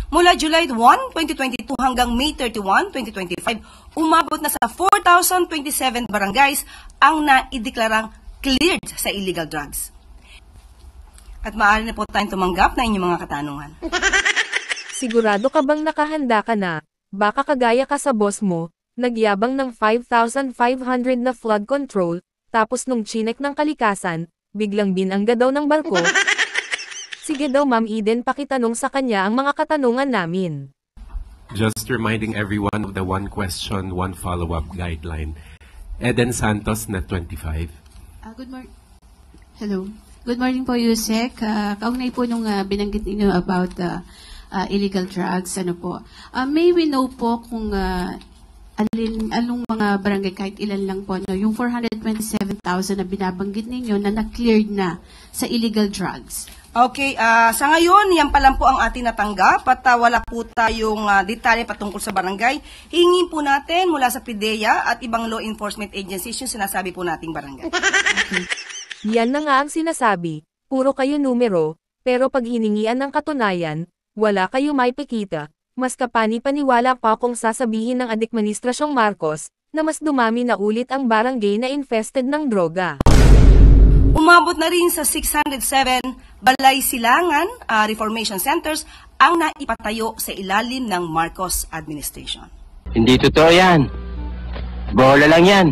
Mula July 1, 2022 hanggang May 31, 2025, umabot na sa 4,027 barangays ang naideklarang cleared sa illegal drugs. At maaari na po tayong tumanggap na inyong mga katanungan. Sigurado ka bang nakahanda ka na? Baka kagaya ka sa boss mo, nagyabang ng 5,500 na flood control, tapos nung chinek ng kalikasan, biglang binangga daw ng barko. Sige daw Ma'am Eden, pakitanong sa kanya ang mga katanungan namin. Just reminding everyone of the one question, one follow-up guideline. Eden Santos, Net 25. Good morning. Hello. Good morning po, Yusek. Kaugnay po nung binanggit ninyo about illegal drugs, ano po. May we know po kung anong mga barangay, kahit ilan lang po, no, yung 427,000 na binabanggit ninyo na na-cleared na sa illegal drugs. Okay, sa ngayon, yan pa lang po ang ating natanggap at wala po tayong detalye patungkol sa barangay. Hingin po natin mula sa PIDEA at ibang law enforcement agencies yung sinasabi po nating barangay. Okay. Yan na nga ang sinasabi, puro kayo numero, pero pag hiningian ng katunayan, wala kayo may pikita. Mas kapani-paniwala pa kung sasabihin ng Administrasyong Marcos, na mas dumami na ulit ang barangay na infested ng droga. Umabot na rin sa 607 balay silangan, reformation centers, ang naipatayo sa ilalim ng Marcos administration. Hindi totoo yan. Bola lang yan.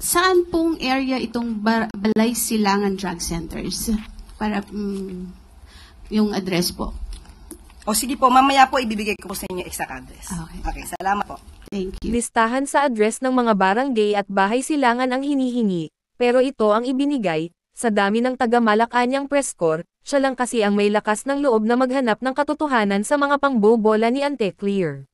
Saan pong area itong balay silangan drug centers? Para yung address po. O sige po, mamaya po ibibigay ko po sa inyo exact address. Okay, salamat po. Thank you. Listahan sa address ng mga barangay at bahay silangan ang hinihingi, pero ito ang ibinigay, sa dami ng taga-Malacanang press corps, siya lang kasi ang may lakas ng loob na maghanap ng katotohanan sa mga pangbobola ni Ante Clear.